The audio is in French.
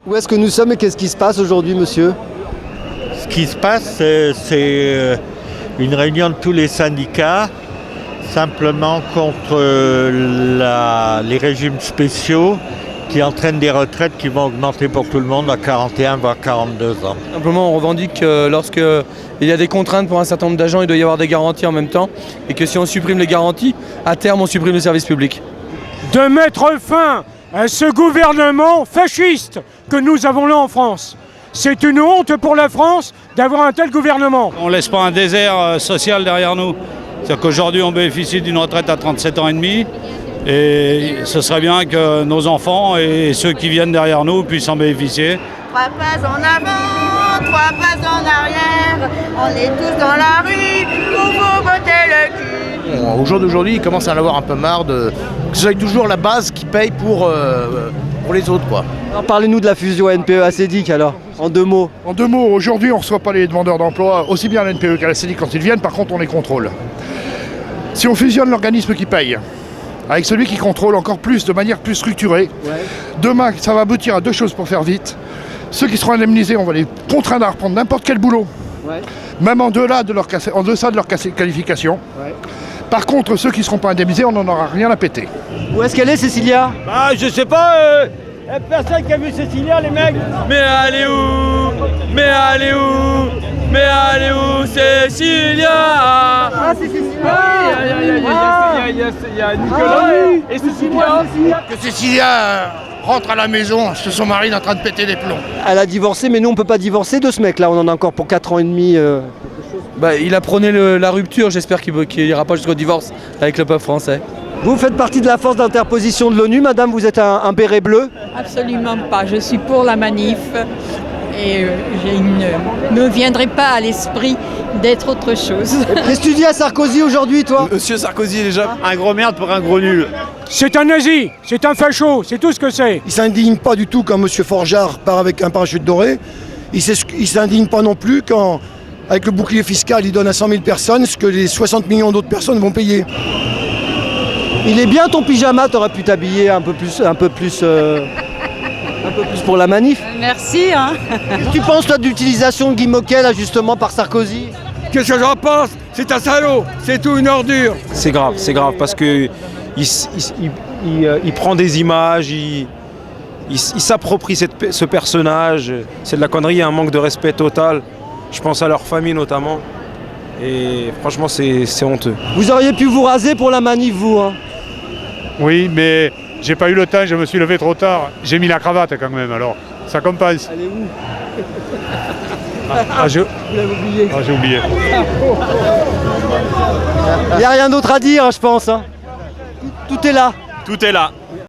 Où est-ce que nous sommes et qu'est-ce qui se passe aujourd'hui, monsieur? Ce qui se passe, c'est une réunion de tous les syndicats, simplement contre les régimes spéciaux qui entraînent des retraites qui vont augmenter pour tout le monde à 41 voire 42 ans. Simplement, on revendique que lorsqu'il y a des contraintes pour un certain nombre d'agents, il doit y avoir des garanties en même temps, et que si on supprime les garanties, à terme, on supprime le service public. De mettre fin à ce gouvernement fasciste que nous avons là en France. C'est une honte pour la France d'avoir un tel gouvernement. On ne laisse pas un désert social derrière nous. C'est-à-dire qu'aujourd'hui, on bénéficie d'une retraite à 37 ans et demi. Et ce serait bien que nos enfants et ceux qui viennent derrière nous puissent en bénéficier. 3 pas en avant, 3 pas en arrière, on est tous dans la rue pour vous botter le cul. Au jour d'aujourd'hui, ils commencent à en avoir un peu marre que ce soit toujours la base qui paye pour les autres, quoi. Alors, parlez-nous de la fusion NPE-ACDIC alors, en 2 mots. En 2 mots, aujourd'hui on ne reçoit pas les demandeurs d'emploi, aussi bien à la NPE qu'à la CDIC quand ils viennent, par contre on les contrôle. Si on fusionne l'organisme qui paye avec celui qui contrôle encore plus, de manière plus structurée, demain ça va aboutir à 2 choses pour faire vite. Ceux qui seront indemnisés, on va les contraindre à reprendre n'importe quel boulot, même en deçà de leur qualification. Par contre, ceux qui ne seront pas indemnisés, on n'en aura rien à péter. Où est-ce qu'elle est, Cécilia? Bah, je sais pas, personne qui a vu Cécilia, les mecs. Mais allez où? Mais allez où? Mais allez où, Cécilia? Ah, c'est Cécilia! Il y a Nicolas et Cécilia. Que Cécilia rentre à la maison, parce que son mari est en train de péter des plombs. Elle a divorcé, mais nous on peut pas divorcer de ce mec-là, on en a encore pour 4 ans et demi. Il a prôné la rupture, j'espère qu'il n'ira pas jusqu'au divorce avec le peuple français. Vous faites partie de la force d'interposition de l'ONU, madame, vous êtes un béret bleu? Absolument pas, je suis pour la manif et ne me viendrait pas à l'esprit d'être autre chose. Qu'est-ce que tu dis à Sarkozy aujourd'hui, toi? Monsieur Sarkozy, déjà. Un gros merde pour un gros nul. C'est un nazi, c'est un facho, c'est tout ce que c'est. Il ne s'indigne pas du tout quand M. Forjard part avec un parachute doré. Il ne s'indigne pas non plus quand, avec le bouclier fiscal, il donne à 100 000 personnes ce que les 60 millions d'autres personnes vont payer. Il est bien ton pyjama, t'aurais pu t'habiller un peu plus pour la manif. Merci. Qu'est-ce que tu penses toi de l'utilisation de Guy Môquet là justement par Sarkozy? Qu'est-ce que j'en pense? C'est un salaud, c'est tout une ordure. C'est grave parce que il prend des images, il s'approprie ce personnage. C'est de la connerie, il y a un manque de respect total. Je pense à leur famille notamment. Et franchement, c'est honteux. Vous auriez pu vous raser pour la manif, vous, hein? Oui, mais j'ai pas eu le temps, je me suis levé trop tard. J'ai mis la cravate quand même, alors ça compense. Elle est où? Vous l'avez oublié. J'ai oublié. Il n'y a rien d'autre à dire, je pense. Hein. Tout est là. Tout est là.